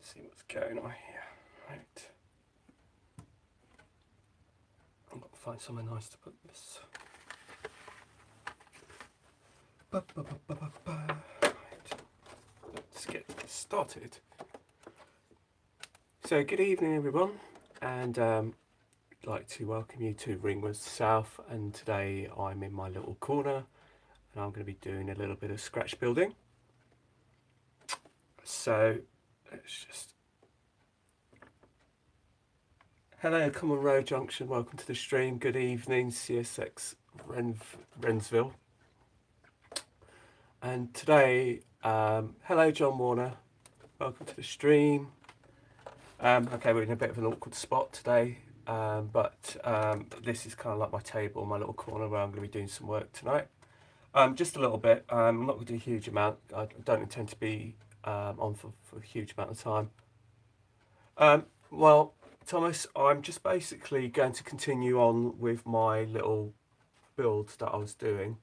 see what's going on here. Right. I've got to find somewhere nice to put this. Right. Let's get started. So good evening everyone, and I'd like to welcome you to Ringwood South, and today I'm in my little corner and I'm going to be doing a little bit of scratch building. So let's just... Hello Common Road Junction, welcome to the stream. Good evening CSX Wrensville. And today, hello John Warner, welcome to the stream. Okay, we're in a bit of an awkward spot today, but this is kind of like my table, my little corner where I'm going to be doing some work tonight. Just a little bit. I'm not going to do a huge amount. I don't intend to be on for a huge amount of time. Well, Thomas, I'm just basically going to continue on with my little build that I was doing,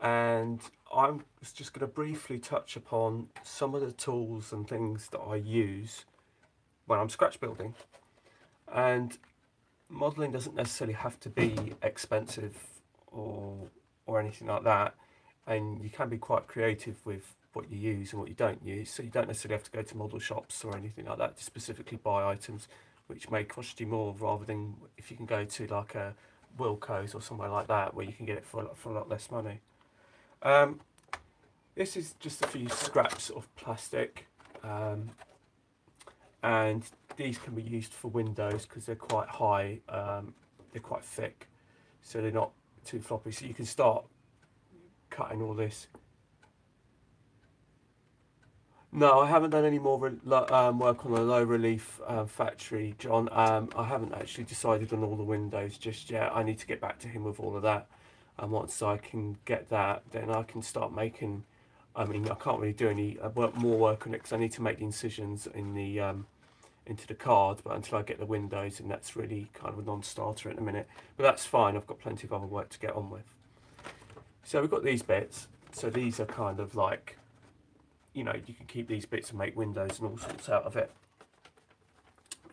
and I'm just going to briefly touch upon some of the tools and things that I use when I'm scratch building. And modelling doesn't necessarily have to be expensive or anything like that, and you can be quite creative with what you use and what you don't use, so you don't necessarily have to go to model shops or anything like that to specifically buy items which may cost you more, rather than if you can go to like a Wilko's or somewhere like that where you can get it for a lot less money. This is just a few scraps of plastic, and these can be used for windows because they're quite high, they're quite thick, so they're not too floppy, so you can start cutting all this. No, I haven't done any more work on the low relief factory, John. I haven't actually decided on all the windows just yet. I need to get back to him with all of that, and once I can get that, then I can start making... I mean, I can't really do any more work on it because I need to make the incisions in the into the card, but until I get the windows, and that's really kind of a non-starter at the minute. But that's fine, I've got plenty of other work to get on with. So we've got these bits. So these are kind of like, you know, you can keep these bits and make windows and all sorts out of it.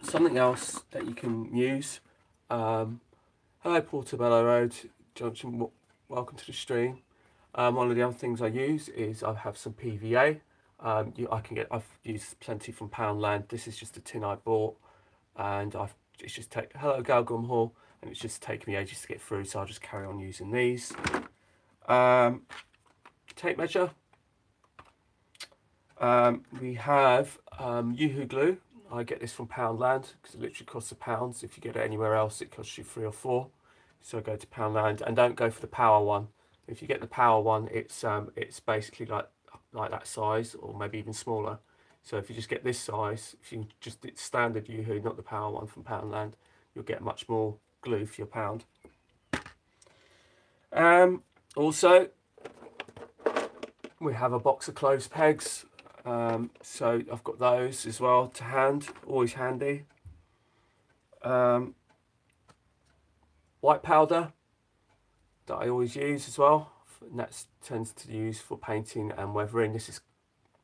Something else that you can use. Hello Portobello Road Junction, welcome to the stream. One of the other things I use is I have some PVA. I've used plenty from Poundland. This is just a tin I bought, and it's just hello Galgum Hall, and it's just taken me ages to get through, so I'll just carry on using these. Tape measure. We have Yoo-hoo glue. I get this from Poundland because it literally costs £1. If you get it anywhere else, it costs you 3 or 4. So go to Poundland, and don't go for the power one. If you get the power one, it's basically like that size, or maybe even smaller. So if you just get this size, if you just it's standard Yoo-hoo, not the power one from Poundland, you'll get much more glue for your pound. Also, we have a box of clothes pegs. So I've got those as well to hand, always handy. White powder that I always use as well, and that tends to use for painting and weathering. This is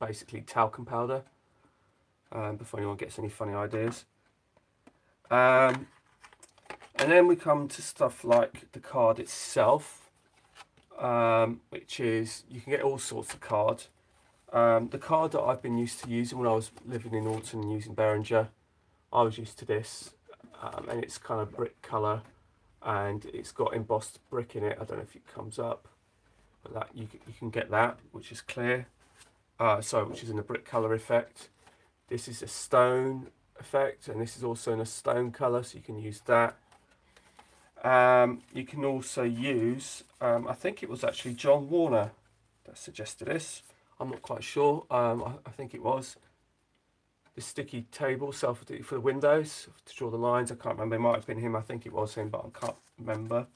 basically talcum powder, before anyone gets any funny ideas. And then we come to stuff like the card itself, which is, you can get all sorts of card. The card that I've been used to using when I was living in Alton and using Behringer, I was used to this, and it's kind of brick colour, and it's got embossed brick in it. I don't know if it comes up, but that you can get that, which is clear. Which is in a brick colour effect. This is a stone effect, and this is also in a stone colour, so you can use that. You can also use, I think it was actually John Warner that suggested this. I'm not quite sure. I think it was the sticky table for the windows to draw the lines. I can't remember. It might have been him. I think it was him, but I can't remember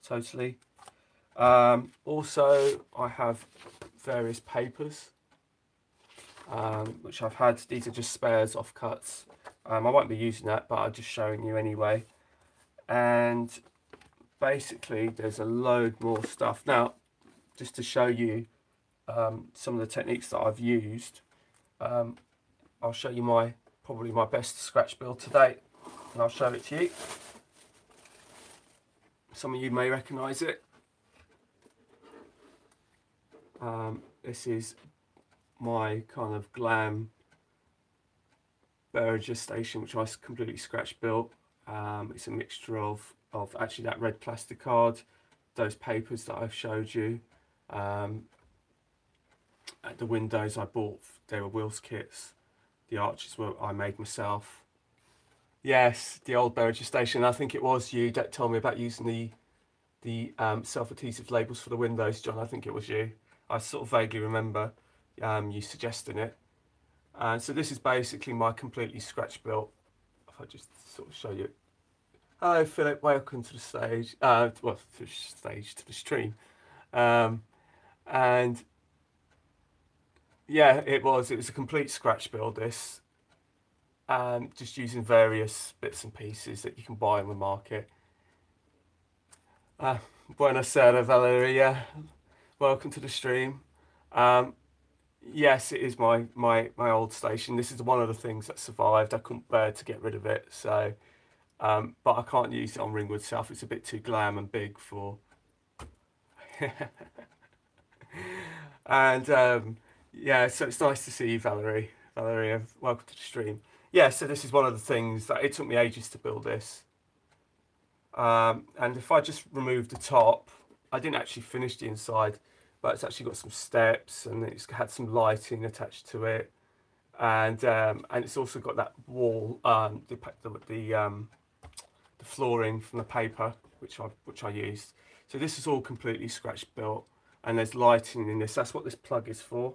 totally. Also, I have various papers, which I've had. These are just spares, offcuts. I won't be using that, but I'm just showing you anyway. And basically, there's a load more stuff. Now, just to show you some of the techniques that I've used, I'll show you probably my best scratch build to date, and I'll show it to you. Some of you may recognise it. This is my kind of glam Behringer station, which I completely scratch built. It's a mixture of actually that red plastic card, those papers that I've showed you. At the windows I bought, they were Will's kits. The arches I made myself. Yes, the old Behringer station. I think it was you that told me about using the self-adhesive labels for the windows, John. I think it was you. I sort of vaguely remember you suggesting it. So this is basically my completely scratch built. If I just sort of show you. Hello Philip, welcome to the stage. Well, to the stream. And yeah, it was a complete scratch build, this. Just using various bits and pieces that you can buy on the market. Buonasera Valeria, welcome to the stream. Yes, it is my old station. This is one of the things that survived. I couldn't bear to get rid of it, so but I can't use it on Ringwood South. It's a bit too glam and big for. And yeah, so it's nice to see you, Valerie. Valeria, welcome to the stream. Yeah, so this is one of the things that it took me ages to build this. And if I just remove the top, I didn't actually finish the inside, but it's actually got some steps and it's had some lighting attached to it, and it's also got that wall, the flooring from the paper which I used. So this is all completely scratch built, and there's lighting in this. That's what this plug is for.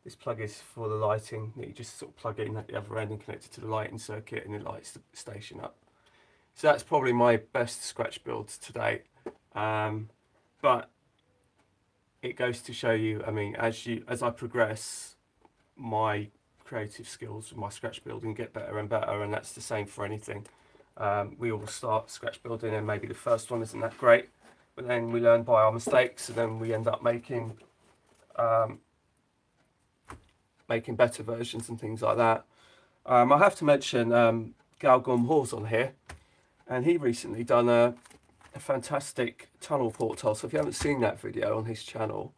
This plug is for the lighting that you just sort of plug in at the other end and connect it to the lighting circuit, and it lights the station up. So that's probably my best scratch build to date. But it goes to show you, I mean, as I progress, my creative skills with my scratch building get better and better, and that's the same for anything. We all start scratch building and maybe the first one isn't that great, but then we learn by our mistakes, and then we end up making better versions and things like that. I have to mention Galgum Hall's on here, and he recently done a fantastic tunnel portal. So if you haven't seen that video on his channel,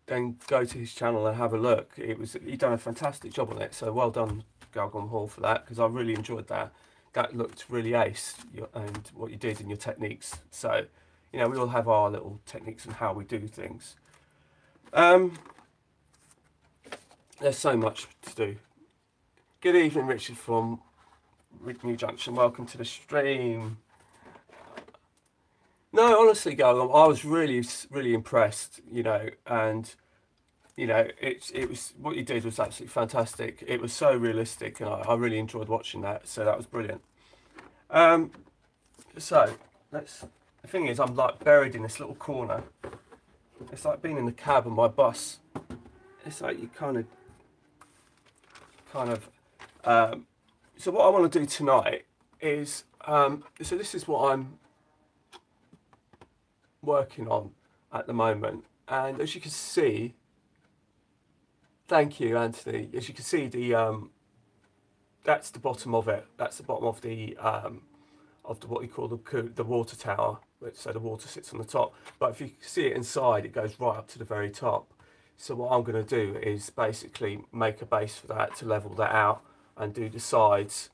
then go to his channel and have a look. He done a fantastic job on it, so well done Galgum Hall for that, because I really enjoyed that. That looked really ace, and what you did and your techniques. So, you know, we all have our little techniques and how we do things. There's so much to do. Good evening, Richard from New Junction. Welcome to the stream. No, honestly, Galgum, I was really impressed. You know, and you know, it was what you did was absolutely fantastic. It was so realistic, and I really enjoyed watching that. So that was brilliant. So the thing is, I'm like buried in this little corner. It's like being in the cab of my bus. It's like you kind of. So what I want to do tonight is, so this is what I'm working on at the moment, and as you can see, thank you, Anthony. As you can see, that's the bottom of it. That's the bottom of the what you call the water tower. So the water sits on the top. But if you see it inside, it goes right up to the very top. So what I'm going to do is basically make a base for that to level that out and do the sides,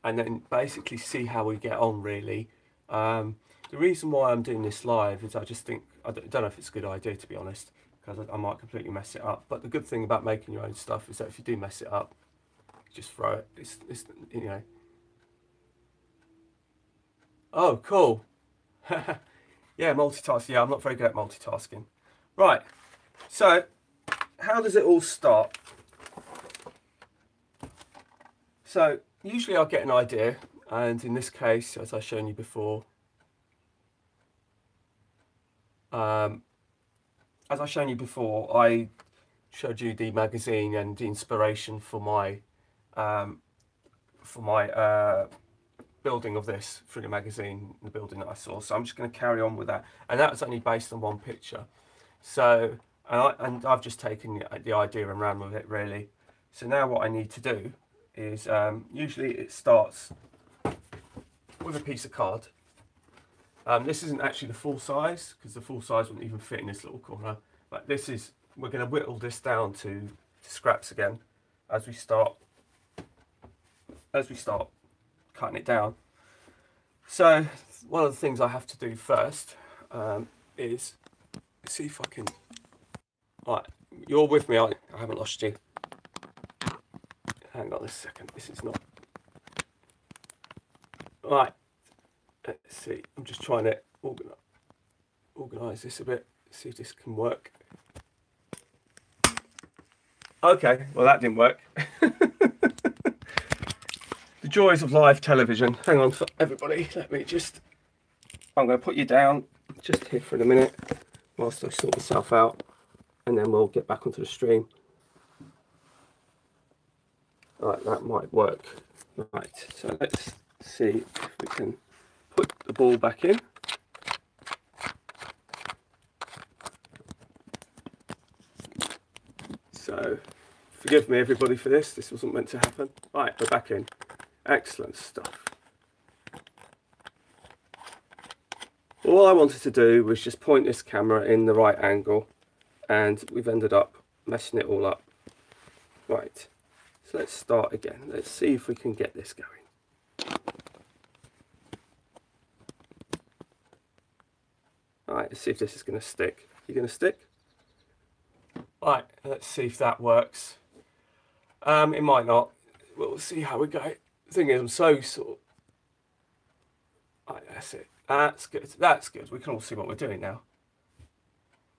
and then basically see how we get on, really. The reason why I'm doing this live is I just think, I don't know if it's a good idea, to be honest, because I might completely mess it up. But the good thing about making your own stuff is that if you do mess it up, just throw it. It's you know. Oh, cool. Yeah, multitasking. Yeah, I'm not very good at multitasking. Right. So, how does it all start? So, usually I'll get an idea, and in this case, as I've shown you before, I showed you the magazine and the inspiration for my building of this through the magazine, the building that I saw. So I'm just going to carry on with that, and that's only based on one picture. So and I've just taken the idea and ran with it, really. So now what I need to do is, usually it starts with a piece of card. This isn't actually the full size, because the full size wouldn't even fit in this little corner. But this is, we're going to whittle this down to scraps again as we start cutting it down. So one of the things I have to do first is see if I can. Right, you're with me, I haven't lost you. Hang on a second, this is not. Right, let's see, I'm just trying to organise this a bit, see if this can work. Okay, well that didn't work. The joys of live television. Hang on, for everybody, let me just, I'm going to put you down just here for a minute whilst I sort myself out, and then we'll get back onto the stream. Right, that might work. Right, so let's see if we can put the ball back in. So, forgive me everybody for this, this wasn't meant to happen. Right, we're back in. Excellent stuff. All I wanted to do was just point this camera in the right angle, and we've ended up messing it all up. Right, so let's start again. Let's see if we can get this going. Alright, let's see if this is going to stick. You going to stick? Right, let's see if that works. It might not. We'll see how we go. The thing is, I'm so sort of... Right, that's it. That's good. That's good. We can all see what we're doing now.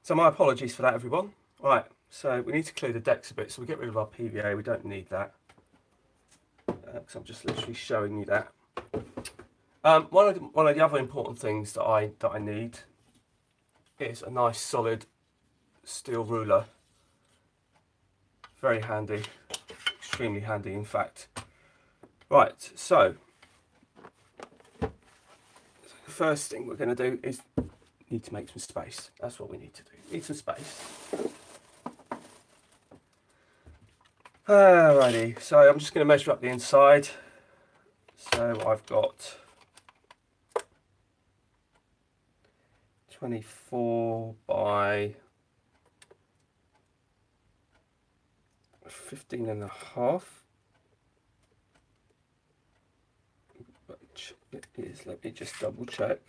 So my apologies for that, everyone. Right, so we need to clear the decks a bit, so we get rid of our PVA. We don't need that, because I'm just literally showing you that. One of the other important things that I need is a nice solid steel ruler. Very handy, extremely handy, in fact. Right, so the first thing we're going to do is need to make some space. That's what we need to do. Need some space. Alrighty, so I'm just going to measure up the inside. So I've got 24 by 15.5. Which it is, let me just double check.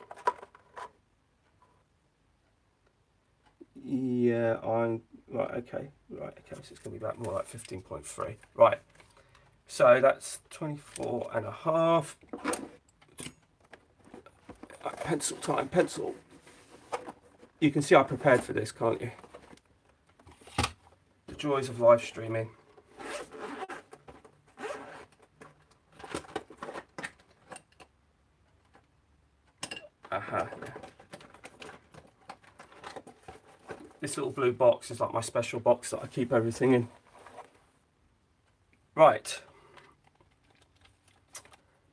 Yeah, I'm right. Okay, right. Okay, so it's going to be about more like 15.3. Right. So that's 24.5. Pencil time, pencil. You can see I prepared for this, can't you? The joys of live streaming. Aha. This little blue box is like my special box that I keep everything in. Right.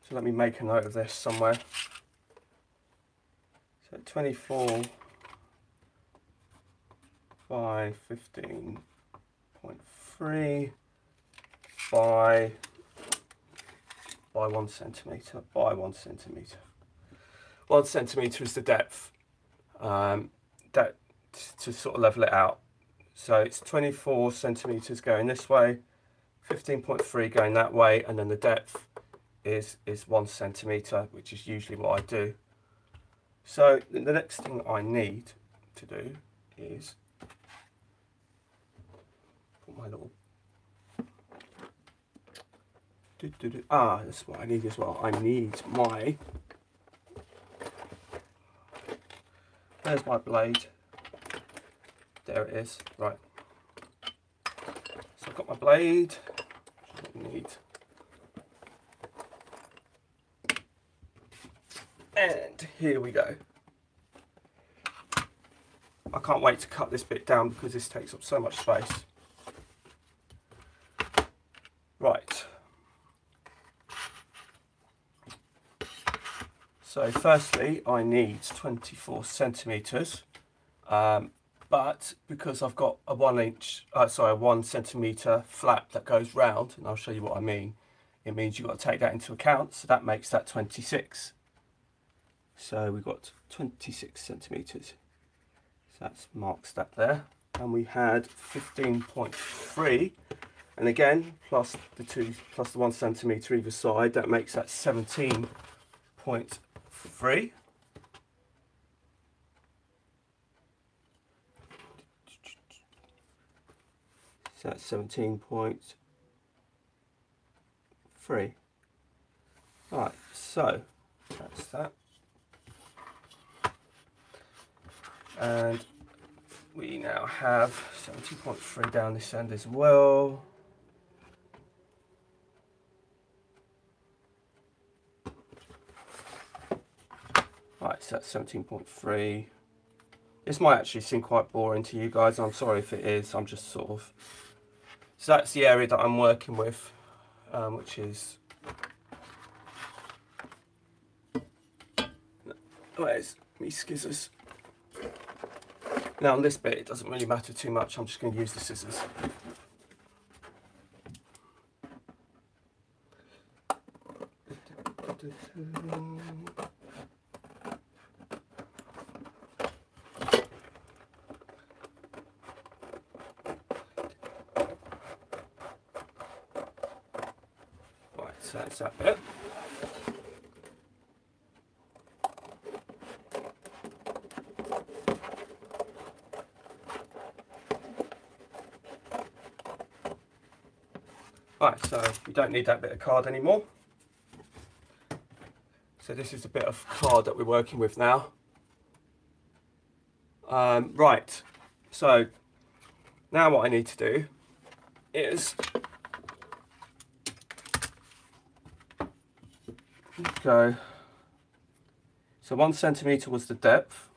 So let me make a note of this somewhere. So 24 by 15.3 by 1 centimetre by 1 centimetre. 1 centimetre is the depth. To sort of level it out. So it's 24 centimetres going this way, 15.3 going that way, and then the depth is 1 centimetre, which is usually what I do. So the next thing I need to do is put my little that's what I need as well. I need my, there's my blade. There it is. Right. So I've got my blade. What I need. And here we go. I can't wait to cut this bit down because this takes up so much space. Right. So firstly, I need 24 centimetres. but because I've got a 1 centimetre flap that goes round, and I'll show you what I mean, it means you've got to take that into account, so that makes that 26. So we've got 26 centimetres, so that marks that there. And we had 15.3, and again plus the 1 centimetre either side, that makes that 17.3. So that's 17.3. Right, so that's that. And we now have 17.3 down this end as well. Right, so that's 17.3. This might actually seem quite boring to you guys. I'm sorry if it is. I'm just sort of... So that's the area that I'm working with, which is... Where's me scissors? Now on this bit, it doesn't really matter too much. I'm just going to use the scissors. Right, so that's that bit. Right, so we don't need that bit of card anymore. So this is the bit of card that we're working with now. Right, so now what I need to do is go, so 1 centimetre was the depth,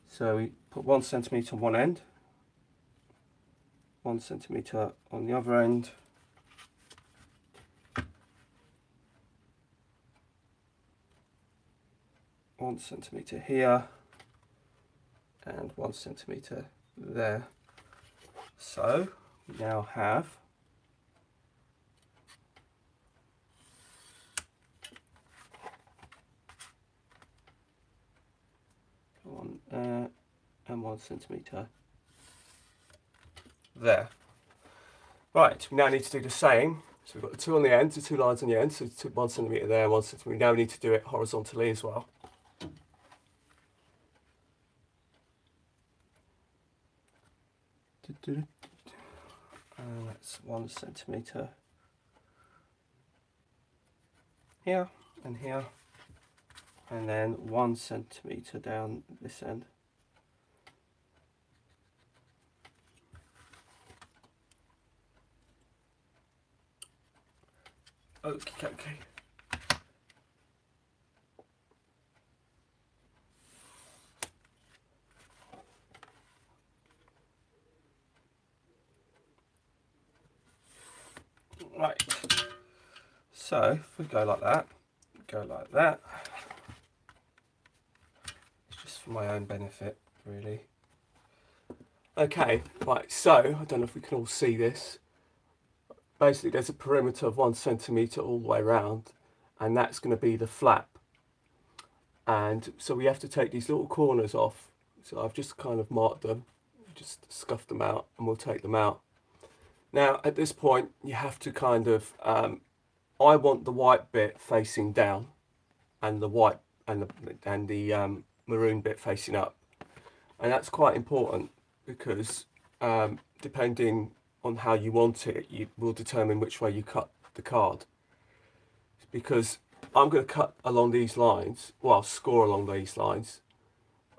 so we put 1 centimetre on one end, 1 centimetre on the other end, one centimetre here, and 1 centimetre there. So we now have one there and 1 centimetre there. Right, we now need to do the same. So we've got the two on the end, the two lines on the end, so 1 centimetre there, 1 centimetre. We now need to do it horizontally as well. And that's 1 centimetre here and here, and then 1 centimetre down this end. Okay. Right, so if we go like that, it's just for my own benefit, really. Okay, right, so, I don't know if we can all see this. Basically, there's a perimeter of 1 centimetre all the way around, and that's going to be the flap. And so we have to take these little corners off. So I've just kind of marked them, just scuffed them out, and we'll take them out. Now, at this point, you have to kind of, I want the white bit facing down, and the white and the maroon bit facing up, and that's quite important because depending on how you want it, you will determine which way you cut the card. Because I'm going to cut along these lines, well, score along these lines,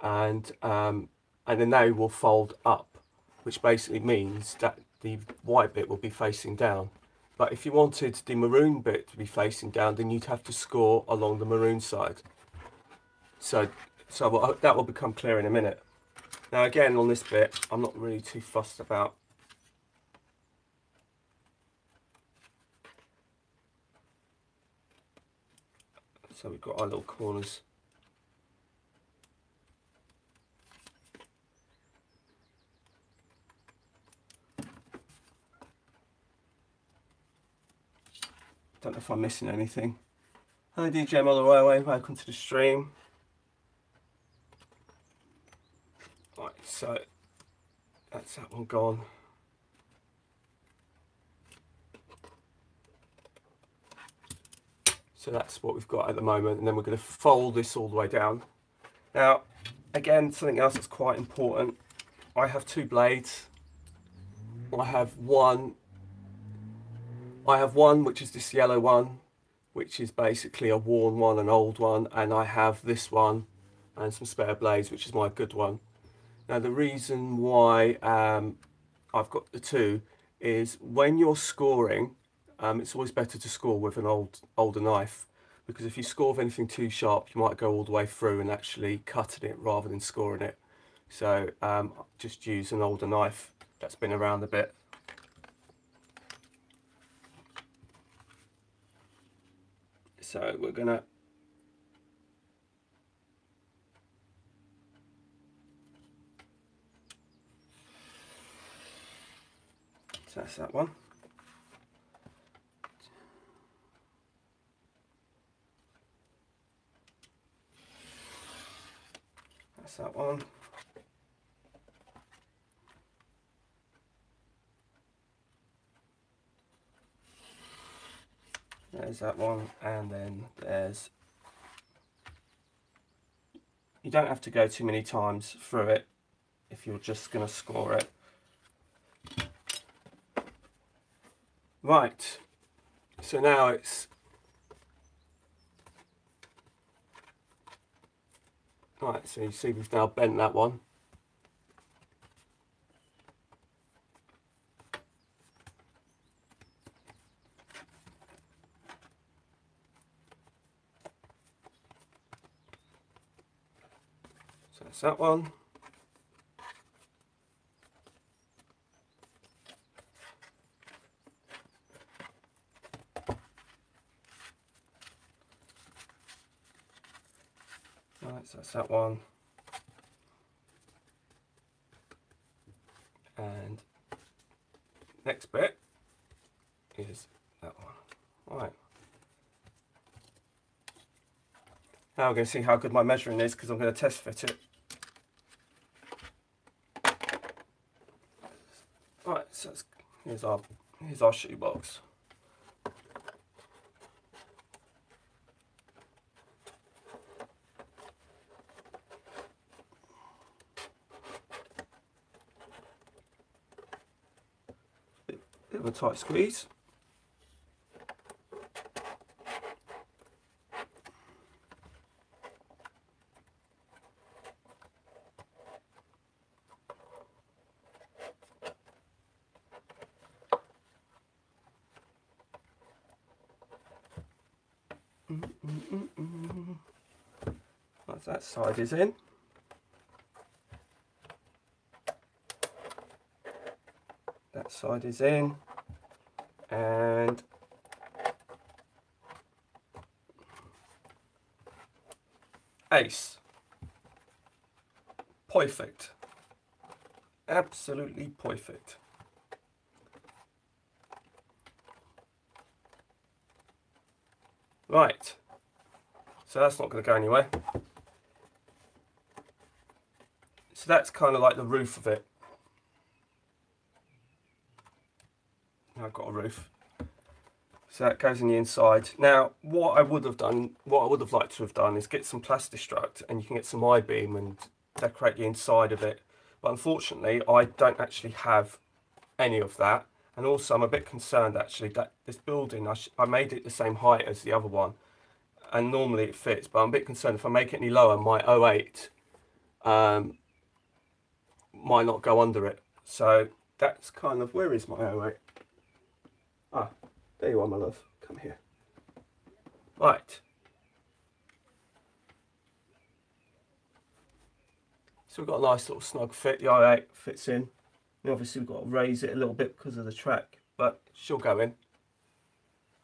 and then they will fold up, which basically means that the white bit will be facing down. But if you wanted the maroon bit to be facing down, then you'd have to score along the maroon side. So that will become clear in a minute. Now again, on this bit, I'm not really too fussed about so we've got our little corners. don't know if I'm missing anything. Hello DJ all the way away, welcome to the stream. Right, so that's that one gone. So that's what we've got at the moment, and then we're going to fold this all the way down. Now, again, something else that's quite important. I have two blades. I have one which is this yellow one, which is basically a worn one, an old one, and I have this one and some spare blades, which is my good one. Now, the reason why I've got the two is when you're scoring, it's always better to score with an older knife, because if you score with anything too sharp, you might go all the way through and actually cutting it rather than scoring it. So just use an older knife that's been around a bit. So we're gonna so that's that one. That's that one. There's that one, and then there's, you don't have to go too many times through it if you're just going to score it. Right, so now it's, right, so you see we've now bent that one. So that's that one. Right, so that's that one. And next bit is that one. Right. Now we're going to see how good my measuring is, because I'm going to test fit it. Right, so here's our shoebox. Bit of a tight squeeze. Right, that side is in. That side is in. And ace. Perfect. Absolutely perfect. Right, so that's not going to go anywhere. So that's kind of like the roof of it. I've got a roof. So that goes in the inside. Now, what I would have liked to have done is get some Plastistruct, and you can get some I-beam and decorate the inside of it. But unfortunately, I don't actually have any of that. And also, I'm a bit concerned actually that this building, I made it the same height as the other one, and normally it fits, but I'm a bit concerned if I make it any lower, my 08 might not go under it. So that's kind of, where is my 08? Ah, there you are, my love. Come here. Right. So we've got a nice little snug fit. The i8 fits in. And obviously we've got to raise it a little bit because of the track, but she'll go in.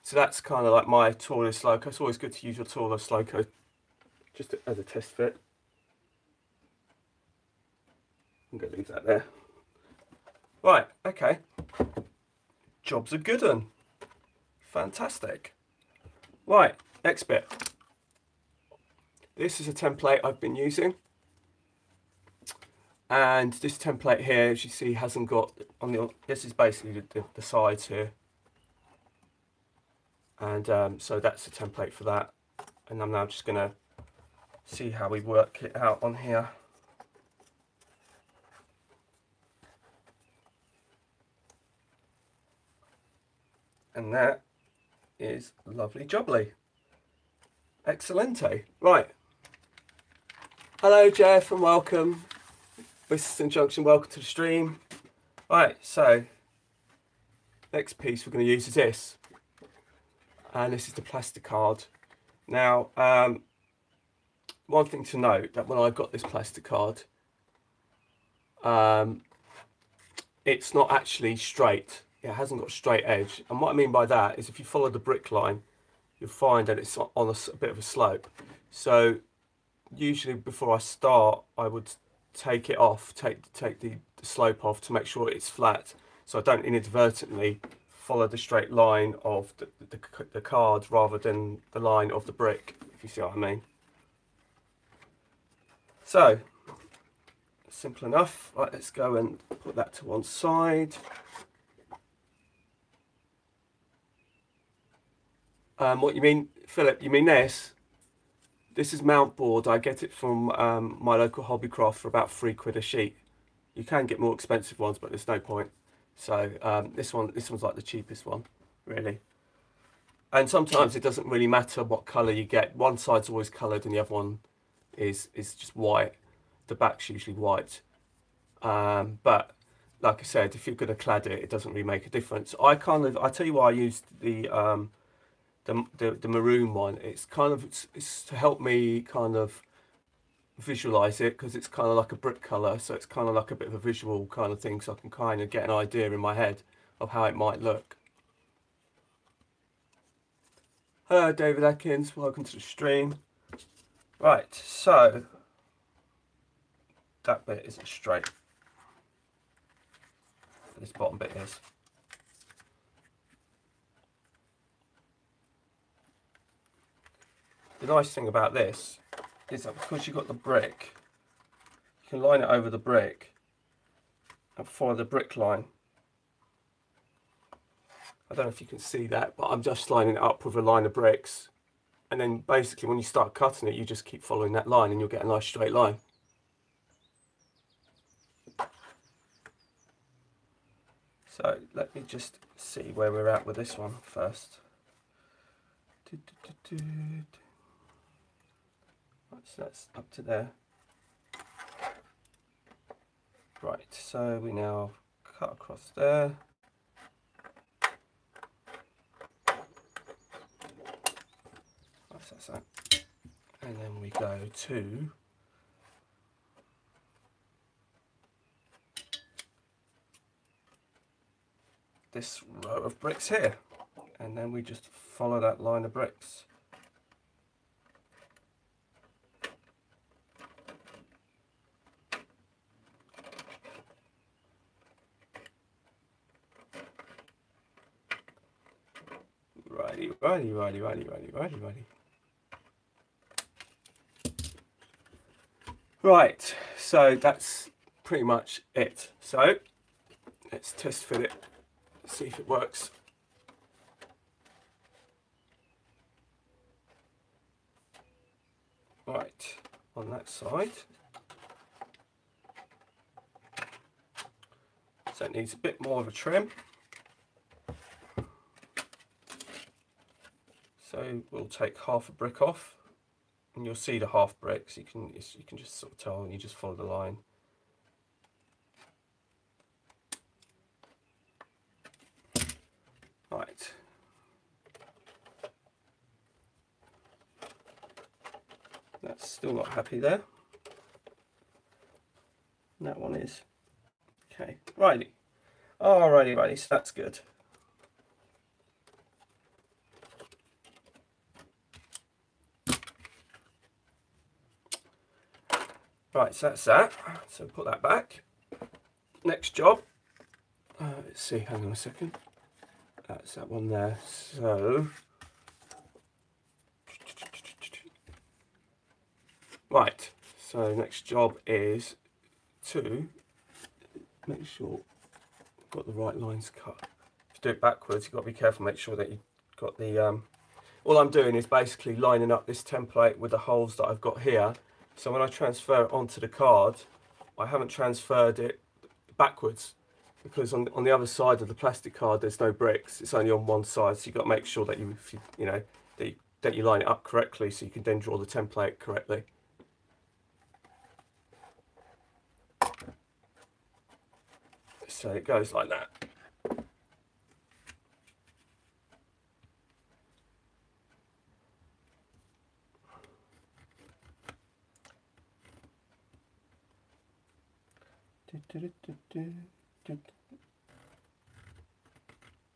So that's kind of like my tallest loco. It's always good to use your tallest loco just as a test fit. I'm going to leave that there. Right, okay. Job's a good one. Fantastic. Right, next bit. This is a template I've been using. And this template here, as you see, hasn't got on the. This is basically the sides here, and so that's the template for that. And I'm now just going to see how we work it out on here. And that is lovely jubbly. Excellente. Right. Hello, Jeff, and welcome. Western Junction, welcome to the stream. Right, so next piece we're going to use is this, and this is the plastic card. Now, one thing to note, that when I got this plastic card, it's not actually straight. It hasn't got a straight edge, and what I mean by that is if you follow the brick line, you'll find that it's on a bit of a slope. So usually before I start, I would take it off, take the slope off to make sure it's flat, so I don't inadvertently follow the straight line of the card rather than the line of the brick, if you see what I mean. So simple enough. Right, let's go and put that to one side. What you mean, Philip? You mean this? This is mount board. I get it from my local Hobbycraft for about £3 a sheet. You can get more expensive ones, but there's no point. So this one's like the cheapest one, really. And sometimes it doesn't really matter what colour you get. One side's always coloured and the other one is just white. The back's usually white. But like I said, if you're going to clad it, it doesn't really make a difference. I tell you why I used the maroon one. It's to help me kind of visualize it, because it's kind of like a brick color, so it's kind of like a bit of a visual kind of thing, so I can kind of get an idea in my head of how it might look. Hello David Atkins, welcome to the stream. Right, so that bit isn't straight, this bottom bit is. The nice thing about this is that because you've got the brick, you can line it over the brick and follow the brick line. I don't know if you can see that, but I'm just lining it up with a line of bricks. And then basically when you start cutting it, you just keep following that line and you'll get a nice straight line. So let me just see where we're at with this one first. So that's up to there. Right, so we now cut across there. That's that. And then we go to this row of bricks here. And then we just follow that line of bricks. Righty. Right, so that's pretty much it. So let's test fit it, see if it works. Right, on that side. So it needs a bit more of a trim. So we'll take half a brick off, and you'll see the half bricks. You can just sort of tell, and you just follow the line. Right. That's still not happy there. And that one is. Okay, righty. Alrighty, so that's good. Right, so that's that. So put that back. Next job. Let's see, hang on a second. That's that one there. So Right, so next job is to make sure you've got the right lines cut. If you do it backwards, you've got to be careful, make sure that you've got the... all I'm doing is basically lining up this template with the holes that I've got here. So when I transfer it onto the card, I haven't transferred it backwards, because on the other side of the plastic card there's no bricks, it's only on one side, so you've got to make sure that you know that you line it up correctly so you can then draw the template correctly. So it goes like that.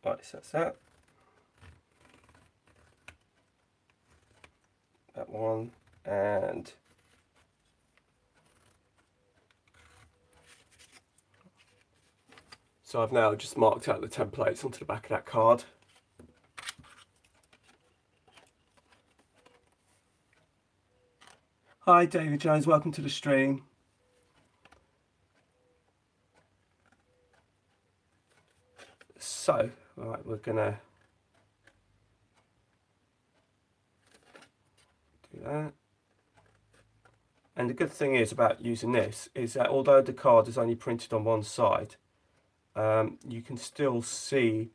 Right, so that's that. That one, and so I've now just marked out the templates onto the back of that card. Hi David Jones, welcome to the stream. So, right, we're gonna do that. And the good thing is about using this is that although the card is only printed on one side, you can still see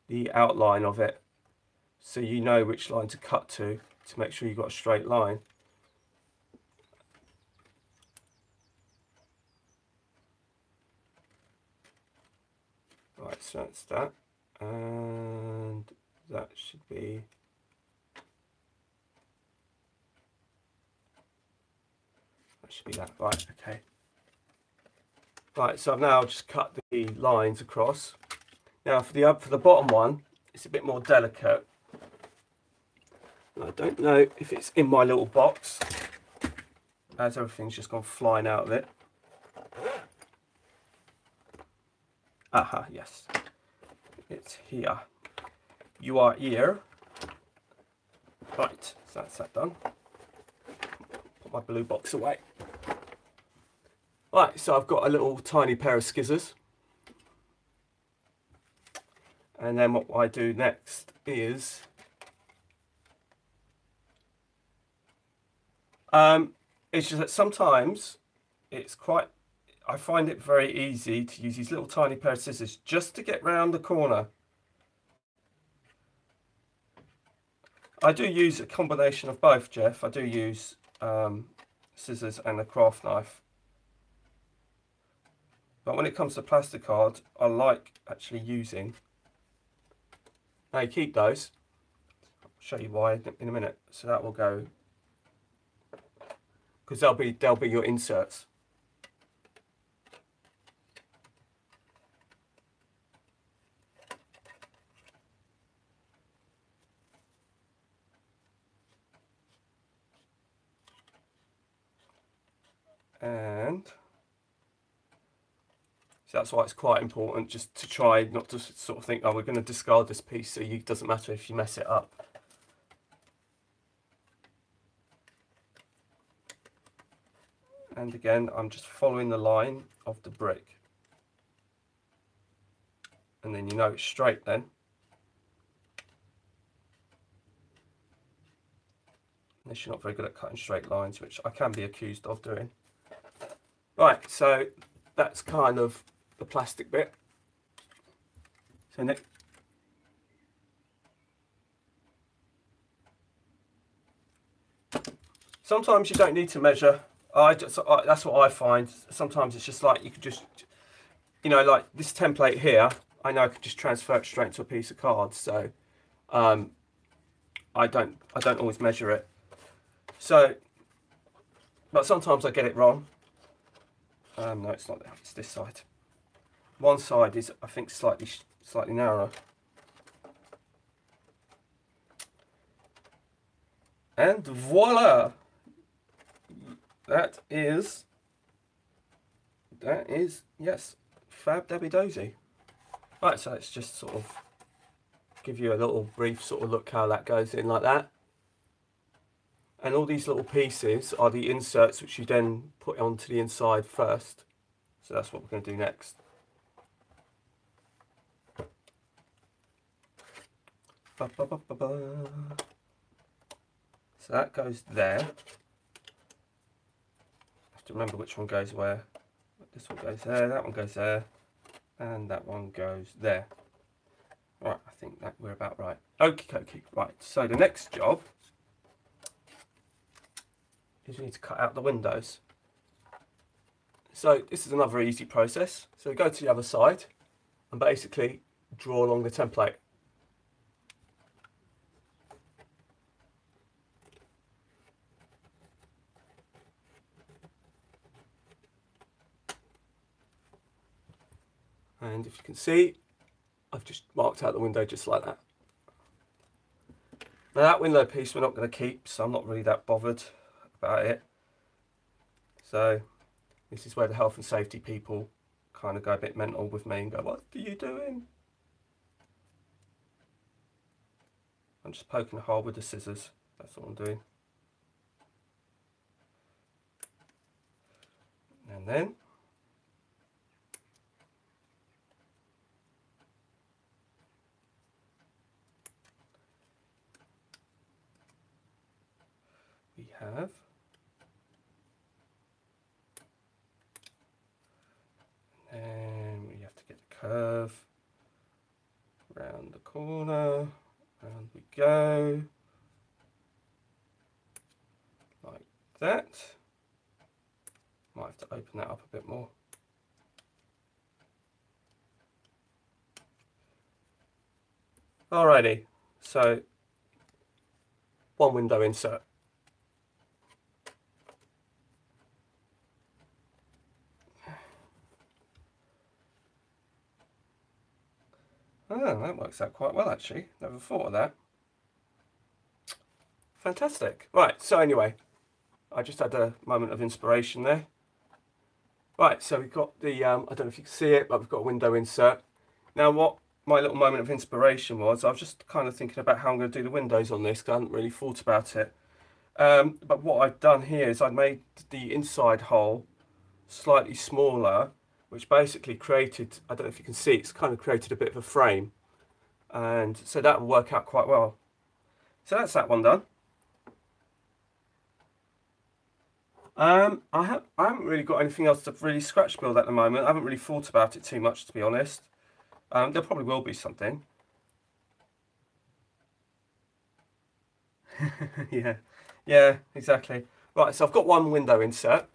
the outline of it, so you know which line to cut to make sure you've got a straight line. Right, so that's that, and that should be that. Right, okay. Right, so I've now just cut the lines across. Now for the bottom one, it's a bit more delicate. I don't know if it's in my little box, as everything's just gone flying out of it. Aha, yes, it's here. You are here. Right, so that's that done. Put my blue box away. Right, so I've got a little tiny pair of scissors. And then what I do next is it's just that sometimes I find it very easy to use these little tiny pair of scissors just to get round the corner. I do use a combination of both, Jeff. I do use scissors and a craft knife. But when it comes to plastic card, I like actually using... Now you keep those. I'll show you why in a minute. So that will go... because they'll be your inserts. And so that's why it's quite important just to try not to sort of think, oh, we're going to discard this piece, so it doesn't matter if you mess it up. And again, I'm just following the line of the brick. And then you know it's straight then. Unless you're not very good at cutting straight lines, which I can be accused of doing. Right, so that's kind of the plastic bit. So next, sometimes you don't need to measure. That's what I find. Sometimes it's just like you could just, you know, like this template here, I know I could just transfer it straight to a piece of card. So I don't always measure it. So, but sometimes I get it wrong. No, it's not there. It's this side. One side is, I think, slightly narrower. And voila! That is, yes, fab dabby dozy. Right, so let's just sort of give you a little brief sort of look how that goes in like that. And all these little pieces are the inserts which you then put onto the inside first. So that's what we're going to do next. Ba, ba, ba, ba, ba. So that goes there. I have to remember which one goes where. This one goes there, that one goes there, and that one goes there. Right, I think that we're about right. Okie dokie. Right, so the next job is we need to cut out the windows. So this is another easy process. So go to the other side and basically draw along the template. And if you can see, I've just marked out the window just like that. Now that window piece we're not going to keep, so I'm not really that bothered about it. So this is where the health and safety people kind of go a bit mental with me and go, what are you doing? I'm just poking a hole with the scissors, that's what I'm doing. And then we have and we have to get the curve round the corner, round we go, like that. Might have to open that up a bit more. Alrighty, so one window insert. Oh, that works out quite well actually. Never thought of that. Fantastic. Right, so anyway, I just had a moment of inspiration there. Right, so we've got the, I don't know if you can see it, but we've got a window insert. Now what my little moment of inspiration was, I was just kind of thinking about how I'm going to do the windows on this, because I hadn't really thought about it. But what I've done here is I've made the inside hole slightly smaller, which basically created, I don't know if you can see, it's kind of created a bit of a frame. And so that will work out quite well. So that's that one done. I haven't really got anything else to really scratch build at the moment. I haven't really thought about it too much, to be honest. There probably will be something. yeah, exactly. Right, so I've got one window insert.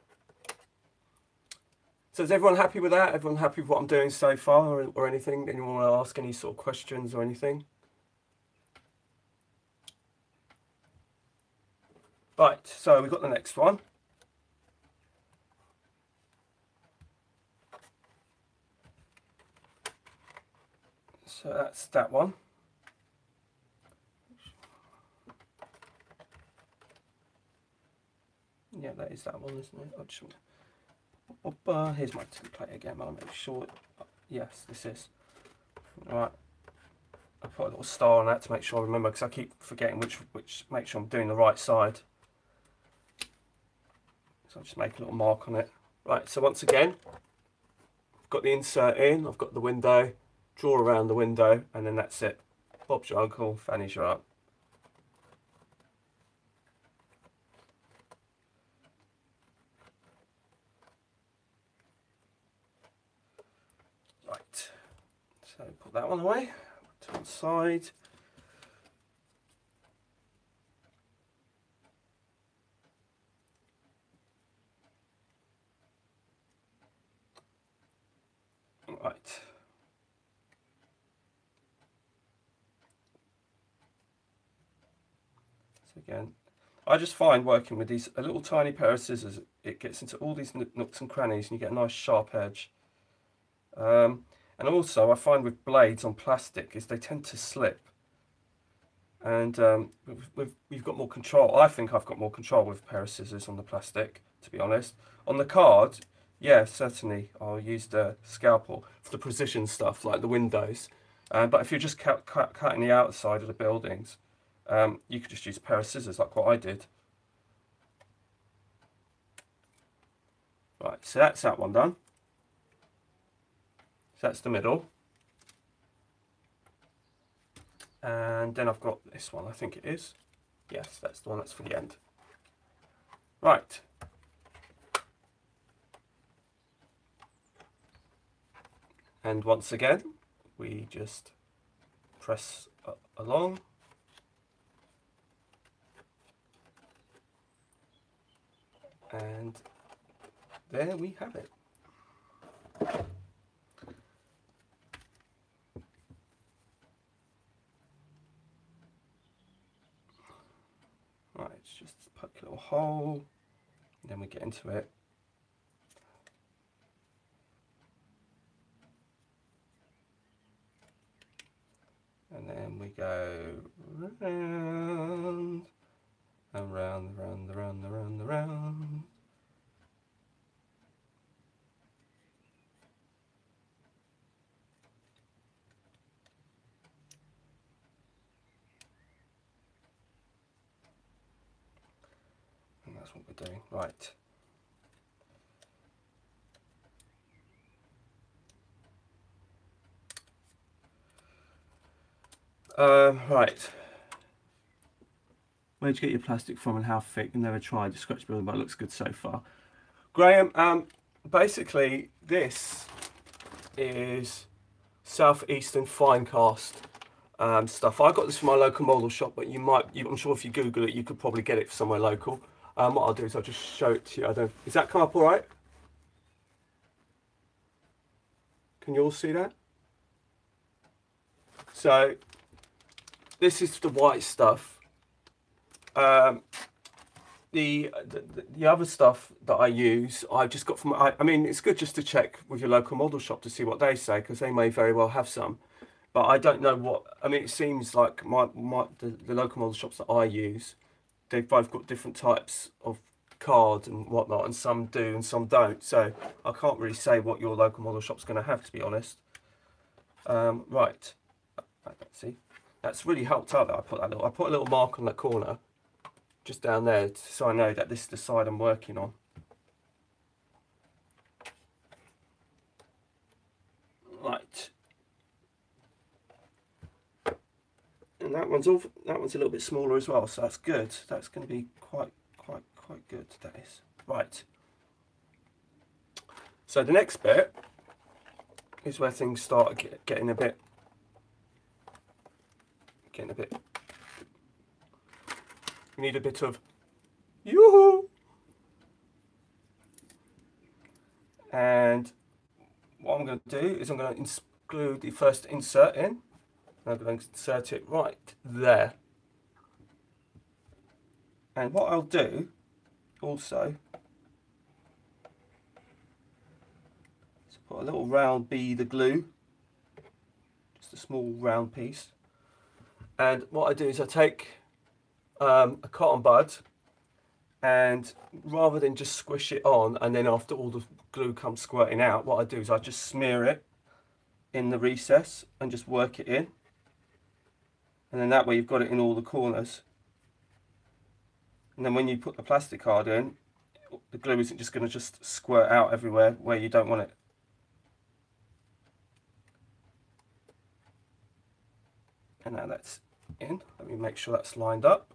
So is everyone happy with that? Everyone happy with what I'm doing so far, or anything? Anyone want to ask any sort of questions or anything? Right, so we've got the next one. So that's that one. Yeah, that is that one, isn't it? I just here's my template again. I'll make sure. Yes, this is. Right. I put a little star on that to make sure I remember, because I keep forgetting which make sure I'm doing the right side. So I'll just make a little mark on it. Right. So once again, I've got the insert in. I've got the window. Draw around the window, and then that's it. Bob's your uncle, Fanny's your aunt. Right, so put that one away to one side. Right. So again, I just find working with these, a little tiny pair of scissors, it gets into all these nooks and crannies and you get a nice sharp edge. And also I find with blades on plastic is they tend to slip. And we've got more control. I think I've got more control with a pair of scissors on the plastic, to be honest. On the card, yeah, certainly I'll use the scalpel for the precision stuff like the windows. But if you're just cutting the outside of the buildings, you could just use a pair of scissors like what I did. Right, so that's that one done. So that's the middle. And then I've got this one, I think it is. Yes, that's the one that's for the end. Right. And once again, we just press along. And there we have it. Right, it's just poke a little hole, and then we get into it. And then we go round and round, round, round, round, round. And that's what we're doing. Right. Right. Where'd you get your plastic from and how thick? Never tried the scratch building, but it looks good so far. Graham, basically this is Southeastern fine cast stuff. I got this from my local model shop, but I'm sure if you Google it, you could probably get it somewhere local. What I'll do is I'll just show it to you. Does that come up all right? Can you all see that? So this is the white stuff. The other stuff that I use, I just got from. I mean, it's good just to check with your local model shop to see what they say, because they may very well have some. But I don't know what. I mean, it seems like the local model shops that I use, they've both got different types of cards and whatnot, and some do and some don't. So I can't really say what your local model shop's going to have, to be honest. Right. Let's see. That's really helped out that I put a little mark on that corner, just down there, so I know that this is the side I'm working on. Right. And that one's a little bit smaller as well, so that's good. That's going to be quite good, that is. Right. So the next bit is where things start getting a bit we need a bit of yoo-hoo. And what I'm going to do is I'm going to glue the first insert in. I'm going to insert it right there. And what I'll do also is put a little round bead of glue, just a small round piece. And what I do is I take a cotton bud, and rather than just squish it on and then after all the glue comes squirting out, what I do is I just smear it in the recess and just work it in. And then that way you've got it in all the corners. And then when you put the plastic card in, the glue isn't just going to just squirt out everywhere where you don't want it. And now that's in. Let me make sure that's lined up.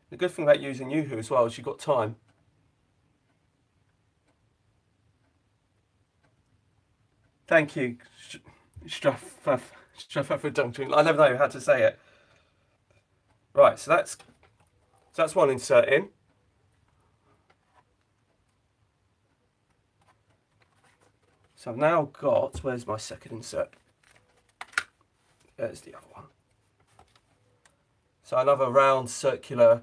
The good thing about using Yoo-hoo as well is you've got time. Thank you, Straffordunction. I never know how to say it. Right, so that's one insert in. So I've now got, where's my second insert? There's the other one. So another round circular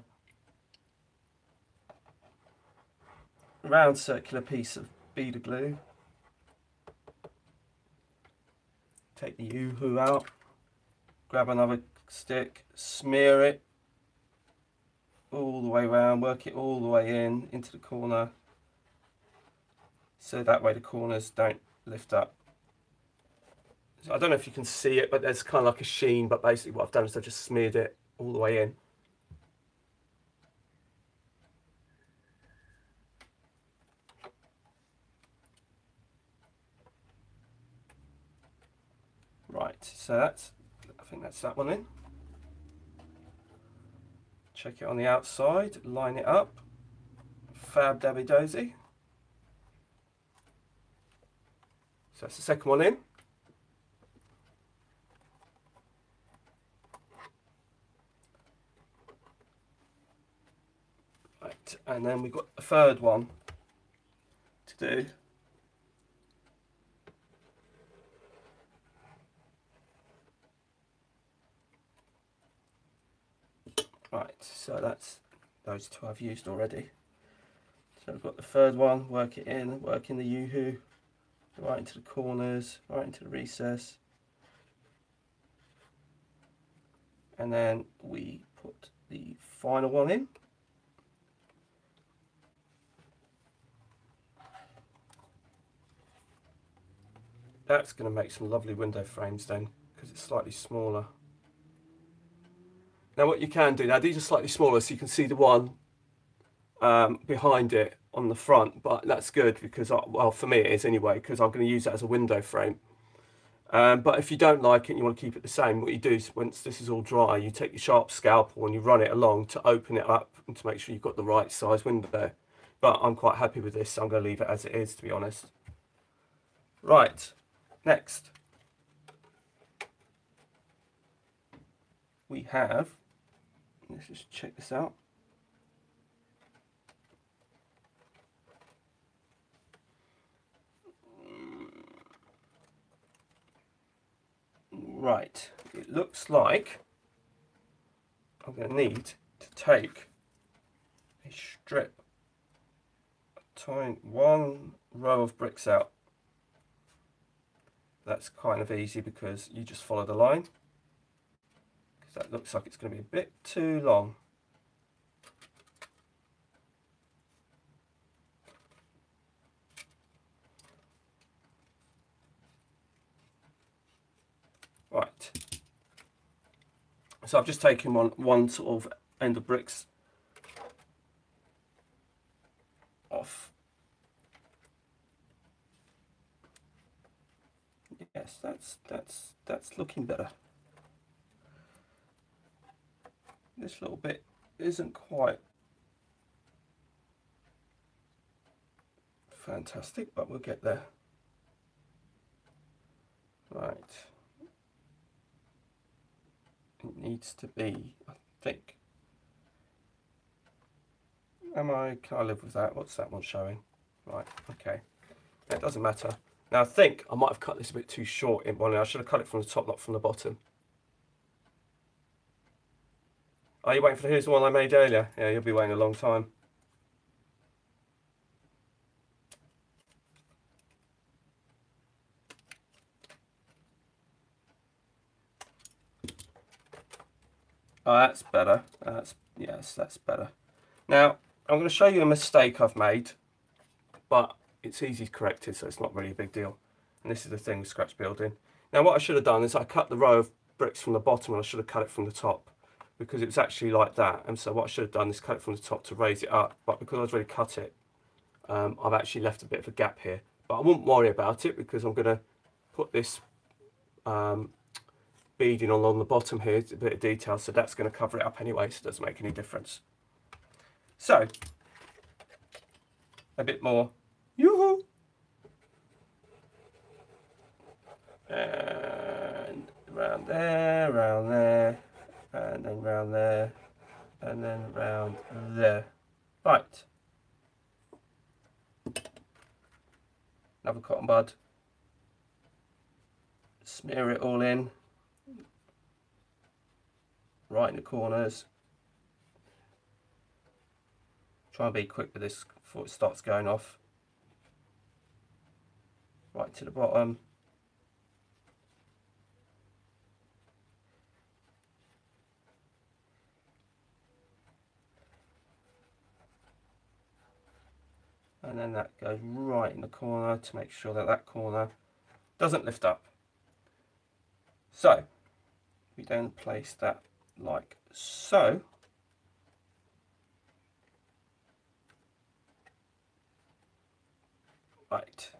piece of bead of glue. Take the Yoo-hoo out, grab another stick, smear it all the way around, work it all the way into the corner, so that way the corners don't lift up. So I don't know if you can see it, but there's kind of like a sheen, but basically what I've done is I've just smeared it all the way in. so I think that's that one in. Check it on the outside, line it up. Fab dabby dozy. So that's the second one in. Right, and then we've got a third one to do. Right, so that's those two I've used already. So I've got the third one, work it in, work in the yoo-hoo, right into the corners, right into the recess. And then we put the final one in. That's going to make some lovely window frames then, because it's slightly smaller. Now what you can do, now these are slightly smaller, so you can see the one behind it on the front, but that's good because, well, for me it is anyway, because I'm going to use that as a window frame. But if you don't like it and you want to keep it the same, what you do is once this is all dry, you take your sharp scalpel and you run it along to open it up and to make sure you've got the right size window. But I'm quite happy with this, so I'm going to leave it as it is, to be honest. Right, next we have, let's just check this out. Right, it looks like I'm going to need to take a strip, one row of bricks out. That's kind of easy because you just follow the line, because that looks like it's going to be a bit too long. Right, so I've just taken one sort of end of bricks off. Yes, that's looking better. This little bit isn't quite fantastic, but we'll get there. Right. It needs to be, I think. Can I live with that? What's that one showing? Right, okay. That doesn't matter. Now I think I might have cut this a bit too short in one. I should have cut it from the top, not from the bottom. Are you waiting for here's the one I made earlier? Yeah, you'll be waiting a long time. Oh, that's better. Yes, that's better. Now, I'm going to show you a mistake I've made, but it's easy to correct it, so it's not really a big deal. And this is the thing with scratch building. Now, what I should have done is I cut the row of bricks from the bottom and I should have cut it from the top, because it was actually like that. And so what I should have done is cut it from the top to raise it up. But because I've already cut it, I've actually left a bit of a gap here. But I wouldn't worry about it because I'm going to put this beading along the bottom here, a bit of detail, so that's going to cover it up anyway, so it doesn't make any difference. So, a bit more, yoo-hoo, and round there, and then round there, and then round there. Right, another cotton bud, smear it all in, right in the corners. Try and be quick with this before it starts going off. Right to the bottom. And then that goes right in the corner to make sure that that corner doesn't lift up. So we then place that like so. Right.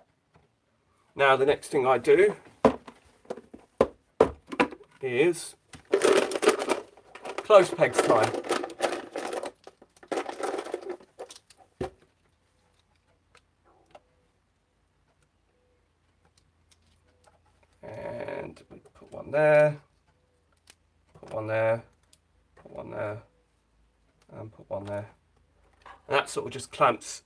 Now the next thing I do is close pegs time. And we put one there, put one there, put one there, and put one there. And that sort of just clamps.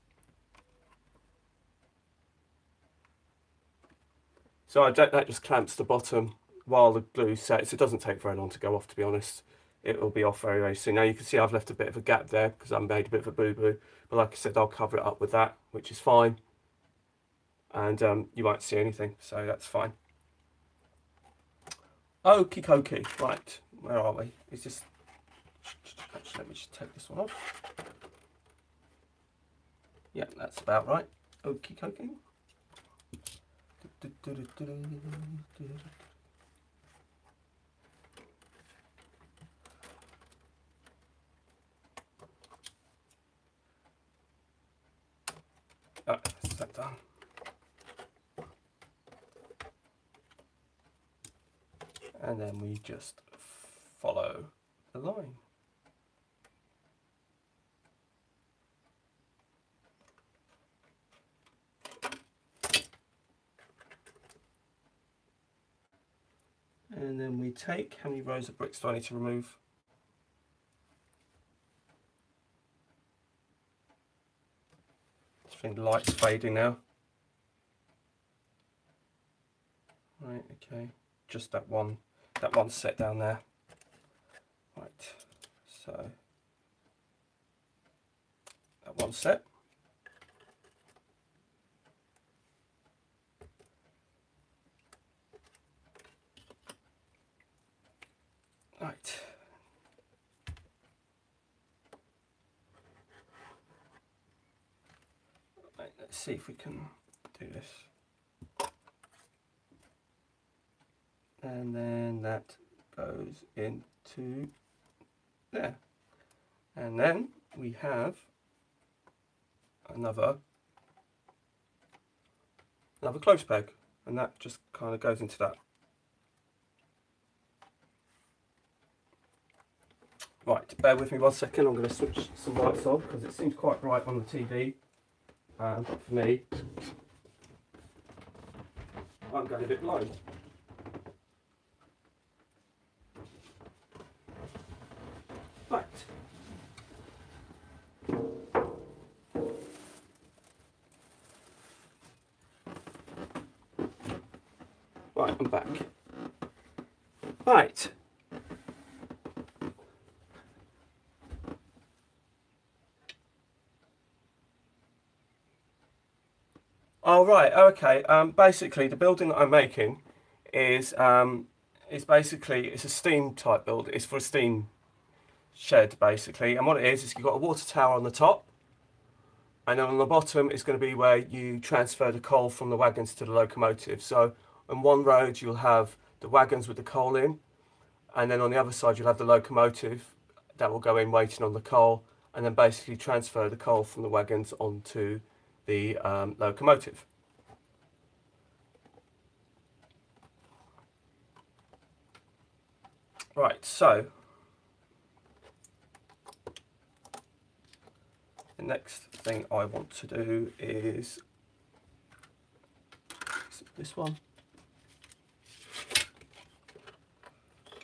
So that just clamps the bottom while the glue sets. It doesn't take very long to go off, to be honest. It will be off very, very soon. Now you can see I've left a bit of a gap there because I made a bit of a boo-boo. But like I said, I'll cover it up with that, which is fine. And you won't see anything, so that's fine. Okie dokie. Right, where are we? It's just... Actually, let me just take this one off. Yeah, that's about right. Okie dokie. Oh, that's that done. And then we just follow the line. And then we take, how many rows of bricks do I need to remove? I think the light's fading now. Right, okay, just that one set down there. Right, so that one set. Right. Right, let's see if we can do this. And then that goes into there. And then we have another close peg, and that just kind of goes into that. Right, bear with me 1 second, I'm going to switch some lights on because it seems quite bright on the TV, but for me, I'm going a bit blind. Right. Right, I'm back. Right. Oh right, okay. Basically, the building that I'm making is basically it's a steam type build. It's for a steam shed basically, and what it is you've got a water tower on the top, and then on the bottom is going to be where you transfer the coal from the wagons to the locomotive. So on one road you'll have the wagons with the coal in, and then on the other side you'll have the locomotive that will go in waiting on the coal, and then basically transfer the coal from the wagons onto the locomotive. Right, so the next thing I want to do is this one.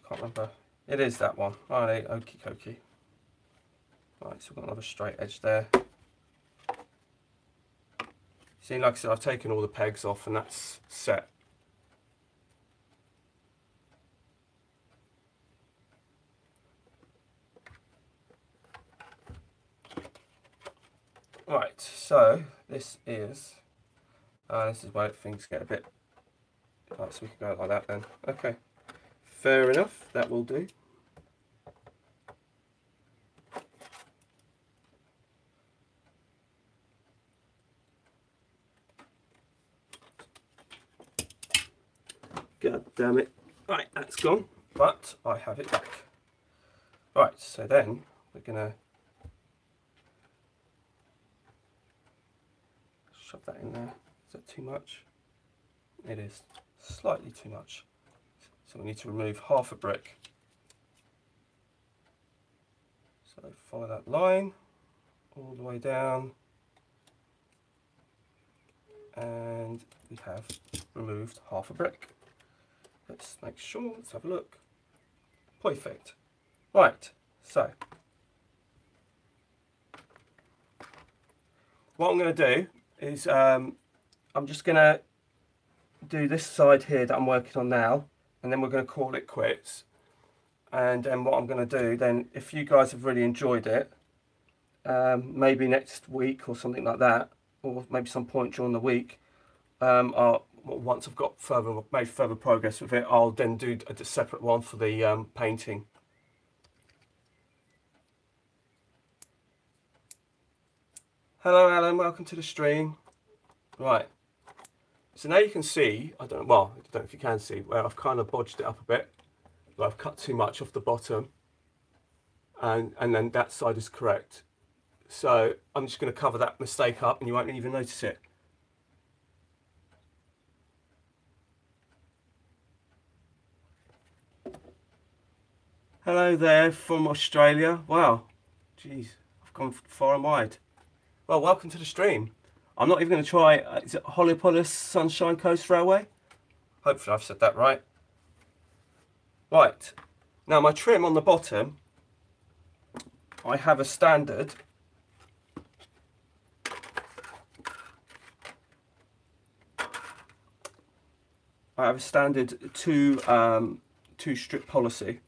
Can't remember. It is that one. Right, okie dokie. Right, so we've got another straight edge there. See, like I said, I've taken all the pegs off and that's set. Right, so this is where things get a bit. Right, so we can go like that then. Okay, fair enough. That will do. God damn it. Right, that's gone, but I have it back. Right, so then we're gonna shove that in there. Is that too much? It is slightly too much. So we need to remove half a brick. So follow that line all the way down, and we have removed half a brick. Let's make sure, let's have a look. Perfect. Right, so what I'm going to do is I'm just going to do this side here that I'm working on now, and then we're going to call it quits. And then what I'm going to do then, if you guys have really enjoyed it, maybe next week or something like that, or maybe some point during the week, once I've got made further progress with it, I'll then do a separate one for the painting. Hello Alan, welcome to the stream. Right, so now you can see, I don't know if you can see, where I've kind of bodged it up a bit. I've cut too much off the bottom, and then that side is correct. So I'm just going to cover that mistake up and you won't even notice it. Hello there from Australia. Wow, geez, I've gone far and wide. Well, welcome to the stream. I'm not even going to try, is it Holyopolis Sunshine Coast Railway? Hopefully I've said that right. Right, now my trim on the bottom, I have a standard two strip policy,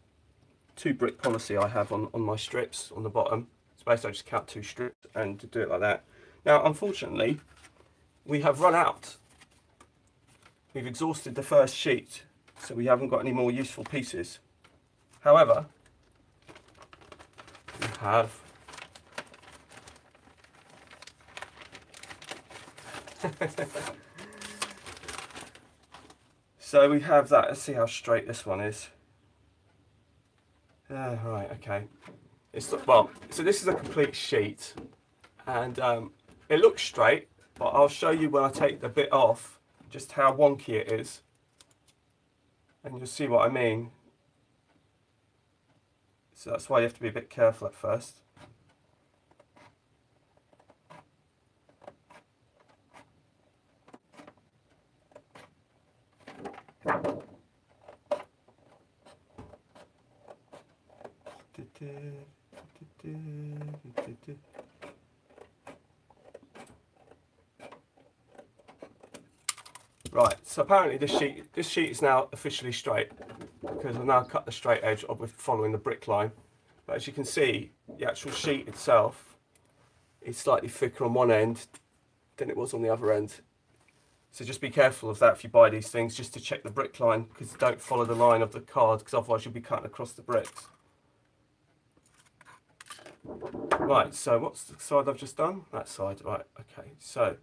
2 brick policy I have on my strips on the bottom. So basically I just count 2 strips and to do it like that. Now unfortunately we have run out. We've exhausted the first sheet, so we haven't got any more useful pieces. However, we have so we have that. Let's see how straight this one is. Right, okay. So this is a complete sheet, and it looks straight, but I'll show you when I take the bit off just how wonky it is, and you'll see what I mean. So that's why you have to be a bit careful at first. Right, so apparently this sheet is now officially straight because I've now cut the straight edge with following the brick line. But as you can see, the actual sheet itself is slightly thicker on one end than it was on the other end. So just be careful of that if you buy these things, just to check the brick line, because don't follow the line of the card, because otherwise you'll be cutting across the bricks. Right, so what's the side I've just done? That side, right, okay. So,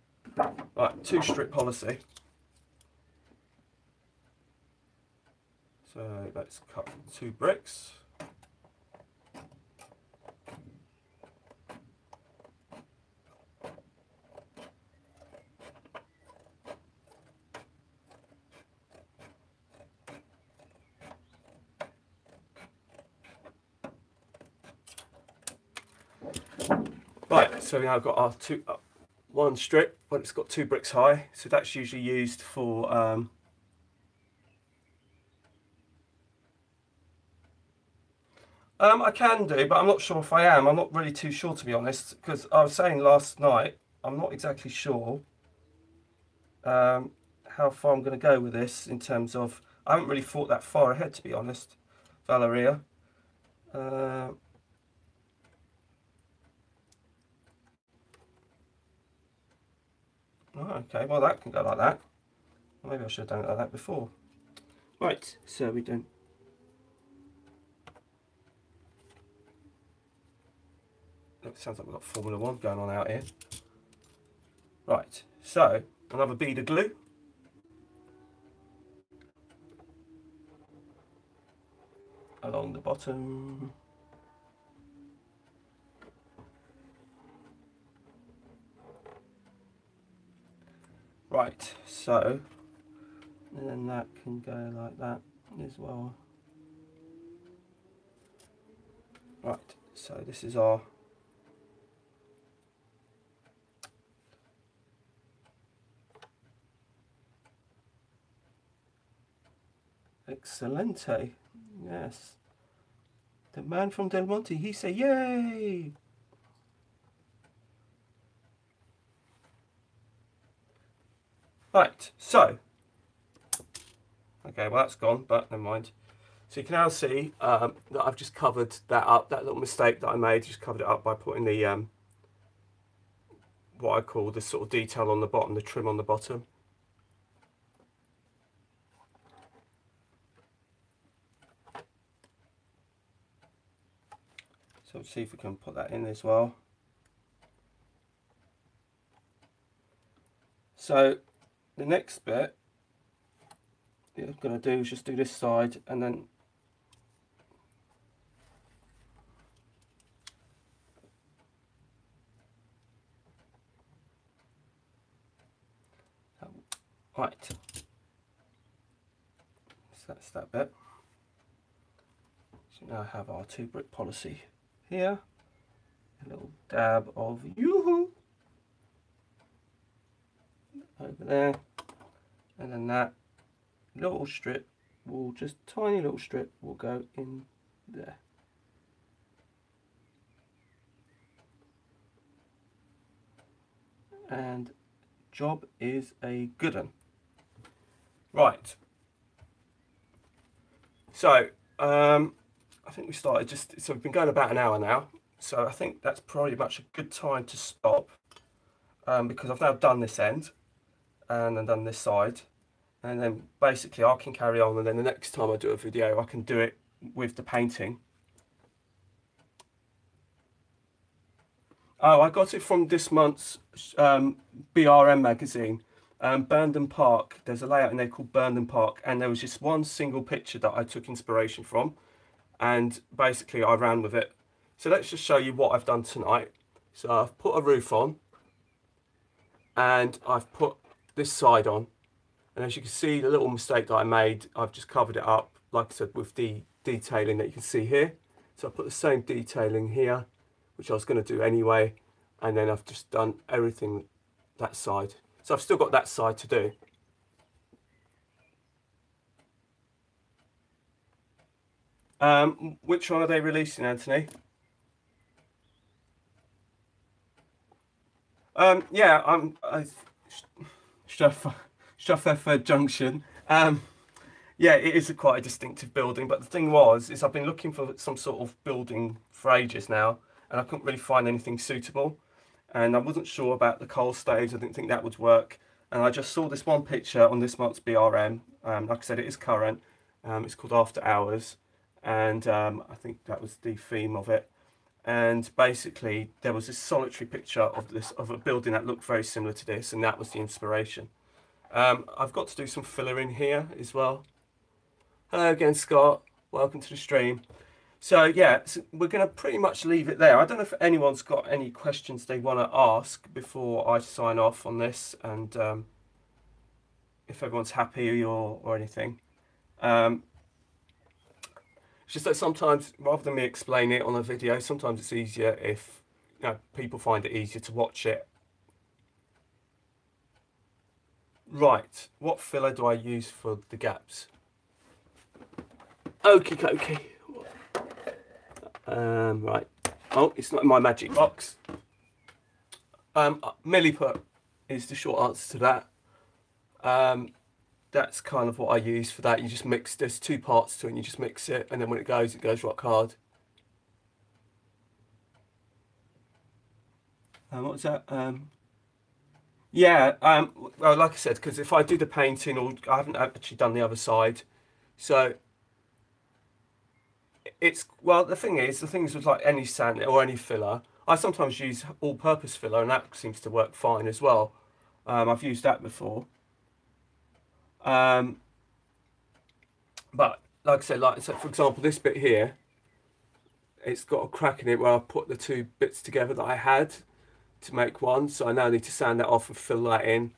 right, 2 strip policy. So let's cut 2 bricks. Right, so now I've got our one strip, but it's got 2 bricks high, so that's usually used for I can do, but I'm not sure if I am. I'm not really too sure, to be honest, because I was saying last night, I'm not exactly sure how far I'm going to go with this in terms of, I haven't really thought that far ahead, to be honest, Valeria. Oh, okay, well that can go like that. Maybe I should have done it like that before. Right, so we don't. It sounds like we've got Formula 1 going on out here. Right, so another bead of glue. Along the bottom. Right, so, and then that can go like that. as well. Right, so this is our Excelente. Yes. The man from Del Monte, he said, yay! Right, so, okay, well that's gone, but never mind. So you can now see that I've just covered that up, that little mistake that I made, just covered it up by putting the, what I call the sort of detail on the bottom, the trim on the bottom. So let's see if we can put that in as well. So the next bit I'm going to do is just do this side and then right. So that's that bit. So now I have our 2 brick policy here. A little dab of yoo-hoo over there, and then that little strip will just tiny little strip will go in there. And job is a good one. Right. So I think we started so we've been going about an hour now. So I think that's probably much a good time to stop because I've now done this end and then done this side, and then basically I can carry on, and then the next time I do a video I can do it with the painting. Oh, I got it from this month's BRM magazine, Burnden Park. There's a layout in there called Burnden Park, and there was just one single picture that I took inspiration from, and basically I ran with it. So let's just show you what I've done tonight. So I've put a roof on, and I've put this side on, and as you can see, the little mistake that I made, I've just covered it up, like I said, with the detailing that you can see here. So I put the same detailing here, which I was going to do anyway, and then I've just done everything that side. So I've still got that side to do. Which one are they releasing, Anthony? Yeah, I'm Stratford Junction. Yeah, it is quite a distinctive building, but the thing is I've been looking for some sort of building for ages now, and I couldn't really find anything suitable, and I wasn't sure about the coal staves. I didn't think that would work, and I just saw this one picture on this month's BRM. Like I said, it is current. It's called After Hours, and I think that was the theme of it. And basically there was this solitary picture of a building that looked very similar to this, and that was the inspiration. I've got to do some filler in here as well. Hello again, Scott, welcome to the stream. So yeah, so we're going to pretty much leave it there. I don't know if anyone's got any questions they want to ask before I sign off on this, and if everyone's happy or anything. It's just that sometimes, rather than me explain it on a video, sometimes it's easier if people find it easier to watch it. Right, what filler do I use for the gaps? Okie dokie. Right. Oh, it's not in my magic box. Milliput is the short answer to that. That's kind of what I use for that. You just mix, there's 2 parts to it, and you just mix it, and then when it goes rock hard. What was that? Yeah, well, like I said, because if I do the painting, or I haven't actually done the other side, so it's, well, the thing is with like any sand or any filler, I sometimes use all-purpose filler, and that seems to work fine as well. I've used that before. But like I said, for example, this bit here, it's got a crack in it where I put the 2 bits together that I had to make one, so I now need to sand that off and fill that in,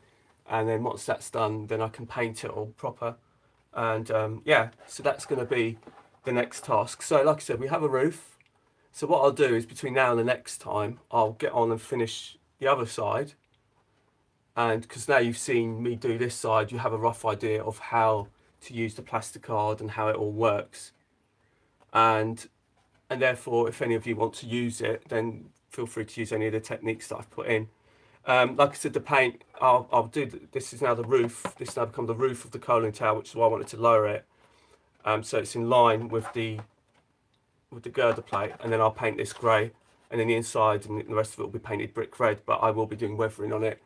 and then once that's done, then I can paint it all proper. And yeah, so that's going to be the next task. So like I said, we have a roof. So what I'll do is between now and the next time, I'll get on and finish the other side. And because now you've seen me do this side, you have a rough idea of how to use the plasticard and how it all works. And therefore, if any of you want to use it, then feel free to use any of the techniques that I've put in. Like I said, the paint, I'll do, this is now the roof. This has now become the roof of the coaling tower, which is why I wanted to lower it. So it's in line with the girder plate, and then I'll paint this grey, and then the inside and the rest of it will be painted brick red, but I will be doing weathering on it.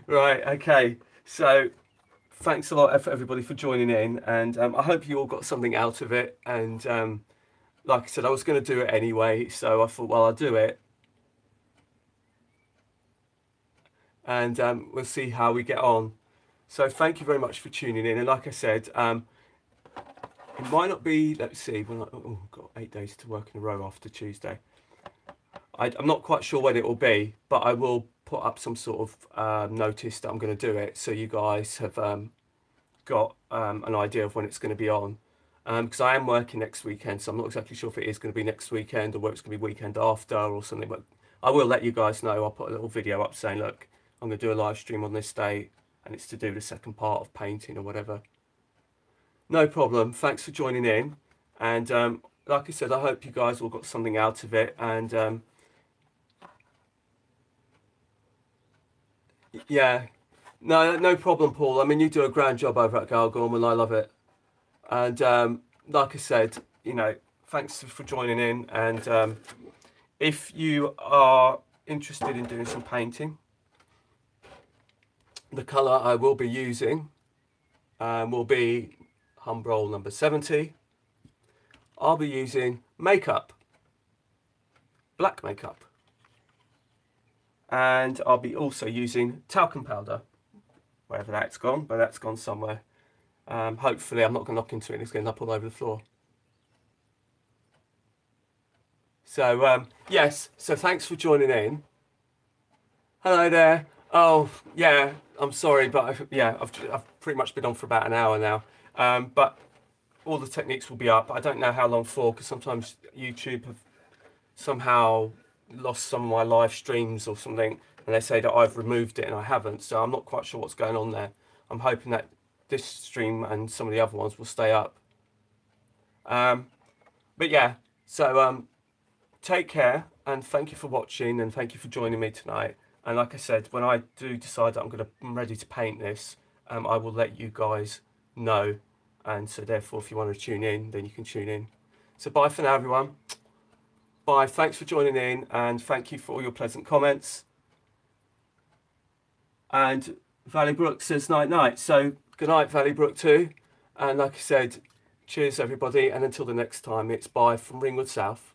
Right, okay, so thanks a lot for everybody for joining in, and I hope you all got something out of it. And like I said, I was going to do it anyway, so I thought, well, I'll do it, and we'll see how we get on. So thank you very much for tuning in, and like I said, it might not be, let's see, I've got 8 days to work in a row after Tuesday. I'm not quite sure when it will be, but I will put up some sort of notice that I'm going to do it, so you guys have got an idea of when it's going to be on. Because I am working next weekend, so I'm not exactly sure if it is going to be next weekend or whether it's going to be weekend after or something, but I will let you guys know. I'll put a little video up saying, look, I'm going to do a live stream on this date, and it's to do the second part of painting or whatever. No problem. Thanks for joining in, and like I said, I hope you guys all got something out of it. And yeah, no problem, Paul. I mean, you do a grand job over at Gargorm, and I love it. And like I said, you know, thanks for joining in. And if you are interested in doing some painting, the colour I will be using will be Humbrol number 70. I'll be using makeup, black makeup. And I'll be also using talcum powder, wherever that's gone, but that's gone somewhere. Hopefully I'm not going to knock into it and it's going up all over the floor. So yes, so thanks for joining in. Hello there. Oh yeah, I'm sorry, but I've pretty much been on for about an hour now. But all the techniques will be up. I don't know how long for, because sometimes YouTube have somehow lost some of my live streams or something, and they say that I've removed it and I haven't, so I'm not quite sure what's going on there. I'm hoping that this stream and some of the other ones will stay up. But yeah, so take care, and thank you for watching, and thank you for joining me tonight. And like I said, when I do decide that I'm ready to paint this, I will let you guys know. And so therefore, if you want to tune in, then you can tune in. So bye for now, everyone. Bye, thanks for joining in, and thank you for all your pleasant comments. And Valley Brook says night night, so good night, Valley Brook too. And like I said, cheers everybody, and until the next time, it's bye from Ringwood South.